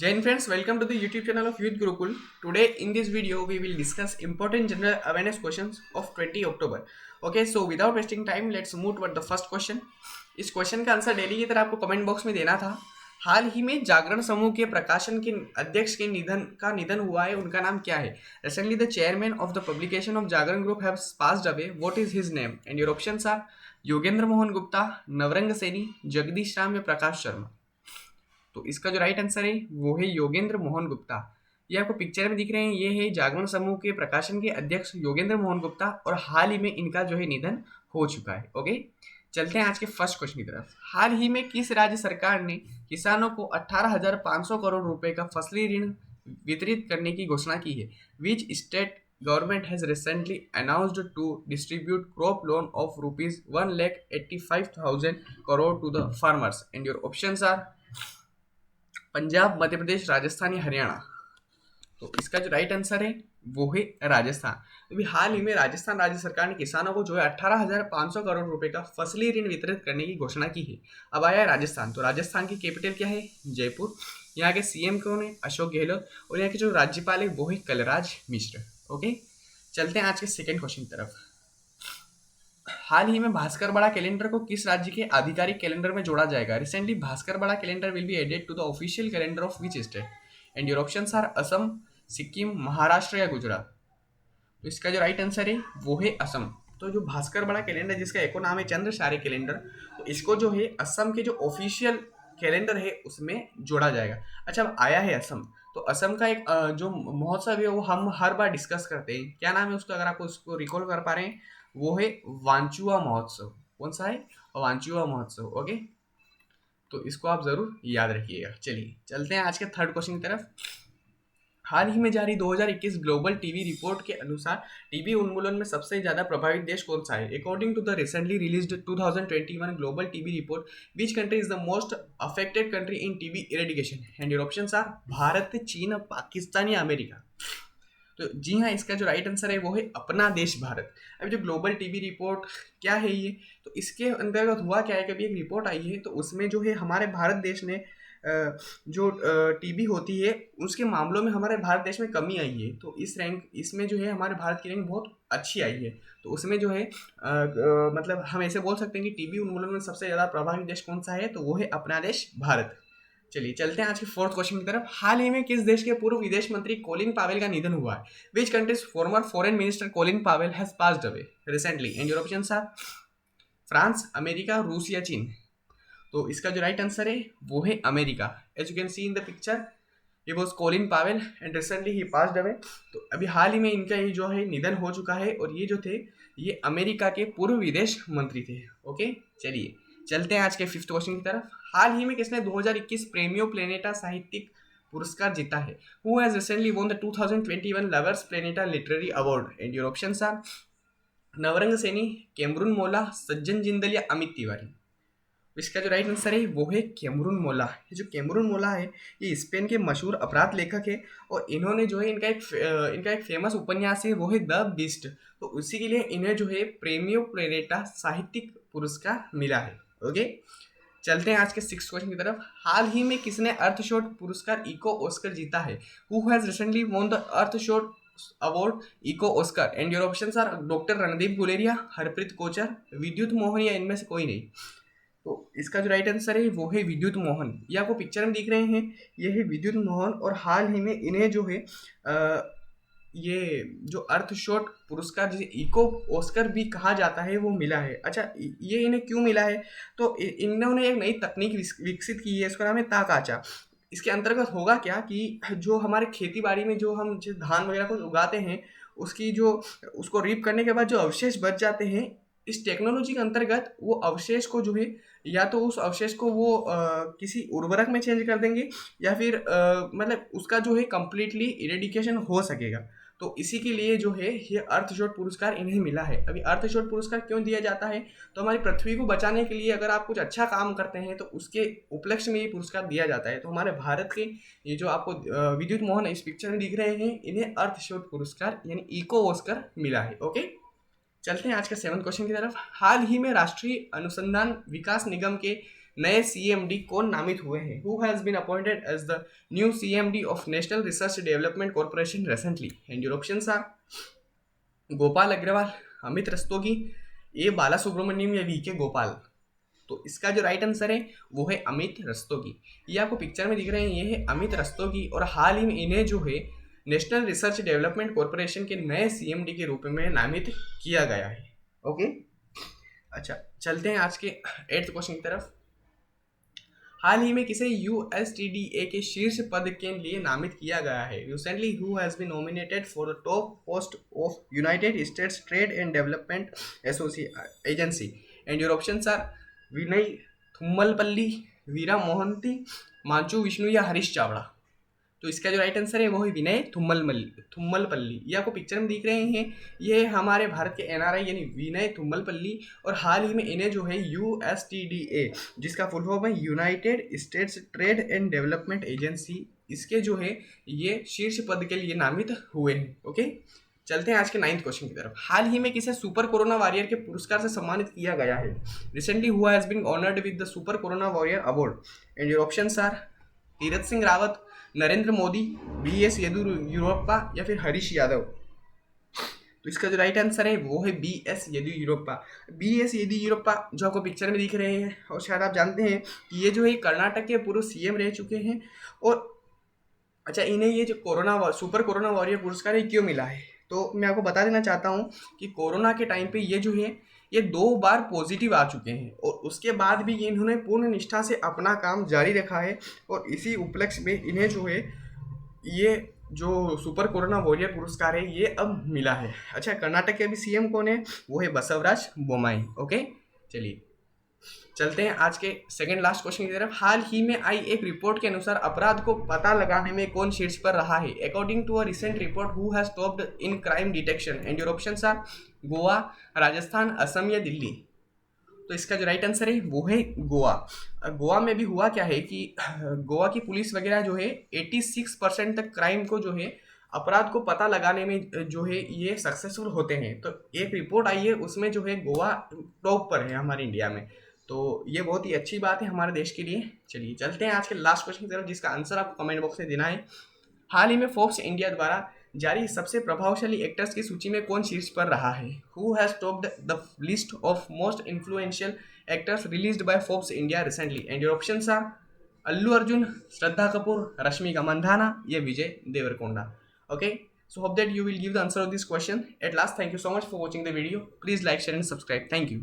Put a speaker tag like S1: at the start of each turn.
S1: Jain friends, welcome to the YouTube channel of Youth Gurukul. Today in this video we will discuss important general awareness questions of 20 October. Okay, so without wasting time, let's move toward the first question. इस question का answer daily की तरह आपको comment box में देना था। हाल ही में जागरण समूह के प्रकाशन के अध्यक्ष के निधन हुआ है, उनका नाम क्या है? Recently the chairman of the publication of Jagran group have passed away. What is his name? And your options are Yogendra Mohan Gupta, Navrang Saini, Jagdish Ram या प्रकाश शर्मा. तो इसका जो राइट आंसर है वो है योगेंद्र मोहन गुप्ता. ये आपको पिक्चर में दिख रहे हैं, ये है जागरण समूह के प्रकाशन के अध्यक्ष योगेंद्र मोहन गुप्ता और हाल ही में इनका जो है निधन हो चुका है. ओके, चलते हैं आज के फर्स्ट क्वेश्चन की तरफ. हाल ही में किस राज्य सरकार ने किसानों को 18,500 करोड़ रुपए का फसली ऋण वितरित करने की घोषणा की है? Which state government has recently announced to distribute crop loan of rupees 1,85,000 crore to the farmers? And your options are Punjab, Madhya Pradesh, Rajasthan या हरियाणा. तो इसका जो राइट आंसर है वो है राजस्थान. अभी हाल ही में राजस्थान राज्य सरकार ने किसानों को जो है 18,500 करोड़ रुपए का फसली ऋण वितरित करने की घोषणा की है. अब आया है राजस्थान. तो राजस्थान की कैपिटल क्या है? जयपुर. यहाँ के सीएम कौन है? अशोक गहलोत. और यहाँ के जो राज्यपाल है वो है कलराज मिश्र. ओके, चलते हैं आज के सेकेंड क्वेश्चन की तरफ. हाल ही में भास्कर बड़ा कैलेंडर को किस राज्य के आधिकारिक कैलेंडर में जोड़ा जाएगा? Recently Bhaskarabda calendar will be added to the official calendar of which state? And your options are Assam, Sikkim, Maharashtra या गुजरात. तो इसका जो राइट आंसर है वो है असम. तो जो भास्कर बड़ा कैलेंडर जिसका एको नाम है चंद्रशारी कैलेंडर, तो इसको जो है असम के जो ऑफिशियल कैलेंडर है उसमें जोड़ा जाएगा. अच्छा, अब आया है असम. तो असम का एक जो महोत्सव है वो हम हर बार डिस्कस करते हैं. क्या नाम है उसका? अगर आपको उसको रिकॉल कर पा रहे हैं, वो है वांचुआ महोत्सव. कौन सा है? वांचुआ महोत्सव. ओके, तो इसको आप जरूर याद रखिएगा. चलिए चलते हैं आज के थर्ड क्वेश्चन की तरफ. हाल ही में जारी 2021 ग्लोबल टीबी रिपोर्ट के अनुसार टीबी उन्मूलन में सबसे ज्यादा प्रभावित देश कौन सा है? According to the recently released 2021 global TB report, which country is the most affected country in TB eradication? And your options are Bharat, चीन, पाकिस्तान या अमेरिका. तो जी हाँ, इसका जो राइट आंसर है वो है अपना देश भारत. अभी जो ग्लोबल टीबी रिपोर्ट क्या है ये, तो इसके अंतर्गत हुआ क्या है कि अभी एक रिपोर्ट आई है, तो उसमें जो है हमारे भारत देश ने जो टीबी होती है उसके मामलों में हमारे भारत देश में कमी आई है. तो इस रैंक इसमें जो है हमारे भारत की रैंक बहुत अच्छी आई है. तो उसमें जो है मतलब हम ऐसे बोल सकते हैं कि टीबी उन्मूलन में सबसे ज़्यादा प्रभावित देश कौन सा है, तो वो है अपना देश भारत. चलिए चलते हैं आज के फोर्थ क्वेश्चन की तरफ. हाल ही में किस देश के पूर्व विदेश मंत्री कोलिन पावेल का निधन हुआ है? Which countries former foreign minister Colin Powell has passed away recently? And your options are France, America, रूस या चीन. तो इसका जो राइट आंसर है वो है America. As you can see in the picture, ये was Colin Powell and recently ही पास्ड अवे. तो अभी हाल ही में इनका ये जो है निधन हो चुका है और ये जो थे ये अमेरिका के पूर्व विदेश मंत्री थे. ओके, चलिए चलते हैं आज के फिफ्थ क्वेश्चन की तरफ. हाल ही में किसने 2021 प्रेमियो प्लेनेटा साहित्यिक पुरस्कार जीता है? Who has recently won the 2021 lovers planeta literary award? And your options are Navrang Saini, Cameron Mola, Sajjan Jindal या अमित तिवारी. इसका जो राइट आंसर है वो है कैमरून मोला. ये जो कैमरून मोला है ये स्पेन के मशहूर अपराध लेखक है और इन्होंने जो है इनका एक फेमस उपन्यास है वो है द बीस्ट. तो उसी के लिए इन्हें जो है प्रेमियो प्लेनेटा साहित्यिक पुरस्कार मिला है. ओके, चलते हैं आज के सिक्स क्वेश्चन की तरफ. हाल ही में किसने अर्थशॉट पुरस्कार इको ऑस्कर जीता है? Who has recently won the Earthshot award eco Oscar? And your options are doctor Randeep Guleria, Harpreet Kochar, Vidyut Mohan या इनमें से कोई नहीं. तो इसका जो राइट आंसर है वो है विद्युत मोहन. ये आपको पिक्चर में दिख रहे हैं, ये है विद्युत मोहन और हाल ही में इन्हें जो है ये जो अर्थशॉट पुरस्कार जिसे इको ऑस्कर भी कहा जाता है वो मिला है. अच्छा, ये इन्हें क्यों मिला है? तो इन्होंने एक नई तकनीक विकसित की है, इसका नाम है ताकाचा. इसके अंतर्गत होगा क्या कि जो हमारे खेती बाड़ी में जो हम जो धान वगैरह को उगाते हैं उसकी जो उसको रीप करने के बाद जो अवशेष बच जाते हैं, इस टेक्नोलॉजी के अंतर्गत वो अवशेष को जो है या तो उस अवशेष को वो किसी उर्वरक में चेंज कर देंगे या फिर मतलब उसका जो है कंप्लीटली इरेडिकेशन हो सकेगा. तो इसी के लिए जो है ये अर्थशॉट पुरस्कार इन्हें मिला है. अभी अर्थशॉट पुरस्कार क्यों दिया जाता है? तो हमारी पृथ्वी को बचाने के लिए अगर आप कुछ अच्छा काम करते हैं तो उसके उपलक्ष्य में ये पुरस्कार दिया जाता है. तो हमारे भारत के ये जो आपको विद्युत मोहन इस पिक्चर में दिख रहे हैं, इन्हें अर्थशॉट पुरस्कार यानी इको ऑस्कर मिला है. ओके, चलते हैं आज के सेवंथ क्वेश्चन की तरफ. हाल ही में राष्ट्रीय अनुसंधान विकास निगम के नए CMD कौन नामित हुए हैं? Who has been appointed as the new CMD of National Research Development Corporation recently? And your options are Gopal Agarwal, Amit Rastogi, A Bala Subramaniam या वी के गोपाल। तो इसका जो राइट आंसर है वो है अमित रस्तोगी। ये आपको पिक्चर में दिख रहे हैं, ये है अमित रस्तोगी और हाल ही में इन्हें जो है नेशनल रिसर्च डेवलपमेंट कॉर्पोरेशन के नए CMD के रूप में नामित किया गया है। ओके, अच्छा चलते हैं आज के 8th क्वेश्चन की तरफ। हाल ही में किसे USTDA के शीर्ष पद के लिए नामित किया गया है? Recently who has been nominated for the top post of United States Trade and Development Agency? And your options are Vinay Thummalapalli, Veera Mohanty, Manchu Vishnu या हरीश चावड़ा। तो इसका जो राइट आंसर है वो है विनय थुम्मलपल्ली। ये आपको पिक्चर में दिख रहे हैं, ये हमारे भारत के NRI यानी विनय थुम्मलपल्ली और हाल ही में इन्हें जो है USTDA जिसका फुल फॉर्म है United States Trade and Development agency, इसके जो है ये शीर्ष पद के लिए नामित हुए हैं। ओके, चलते हैं आज के 9th क्वेश्चन की तरफ। हाल ही में किसे सुपर कोरोना वॉरियर के पुरस्कार से सम्मानित किया गया है? Recently who has been honoured with the super corona warrior award? And your options are Tirath Singh Rawat, Narendra Modi, BS Yediyurappa या फिर हरीश यादव। तो इसका जो राइट आंसर है वो है BS येदियुरप्पा। BS येदियुरप्पा जो आपको पिक्चर में दिख रहे हैं और शायद आप जानते हैं कि ये जो है कर्नाटक के पूर्व CM रह चुके हैं। और अच्छा, इन्हें ये जो सुपर कोरोना वॉरियर पुरस्कार है क्यों मिला है? तो मैं आपको बता देना चाहता हूँ कि कोरोना के टाइम पे ये जो है ये 2 बार पॉजिटिव आ चुके हैं और उसके बाद भी इन्होंने पूर्ण निष्ठा से अपना काम जारी रखा है और इसी उपलक्ष्य में इन्हें जो है ये जो सुपर कोरोना वॉरियर पुरस्कार है ये अब मिला है। अच्छा, कर्नाटक के अभी CM कौन है? वो है बसवराज बोम्माई। ओके, चलिए चलते हैं आज के सेकंड लास्ट क्वेश्चन की तरफ। हाल ही में आई एक रिपोर्ट के अनुसार अपराध को पता लगाने में कौन शीर्ष पर रहा है? According to a recent report who has topped in crime detection? And your options are Goa, Rajasthan, Assam या दिल्ली। तो इसका जो राइट आंसर है वो है गोवा। गोवा में भी हुआ क्या है कि गोवा की पुलिस वगैरह जो है 86% तक क्राइम को जो है अपराध को पता लगाने में जो है ये सक्सेसफुल होते हैं। तो एक रिपोर्ट आई है उसमें जो है गोवा टॉप पर है हमारे इंडिया में, तो ये बहुत ही अच्छी बात है हमारे देश के लिए। चलिए चलते हैं आज के लास्ट क्वेश्चन की तरफ जिसका आंसर आपको कमेंट बॉक्स में देना है। हाल ही में फोर्ब्स इंडिया द्वारा जारी सबसे प्रभावशाली एक्टर्स की सूची में कौन शीर्ष पर रहा है? Who has topped the list of most influential actors released by Forbes India recently? And your options are Allu Arjun, Shraddha Kapoor, Rashmika Mandanna या Vijay Deverakonda. Okay, so hope that you will give the answer of this question. At last, thank you so much for watching the video. Please like, share and subscribe. Thank you.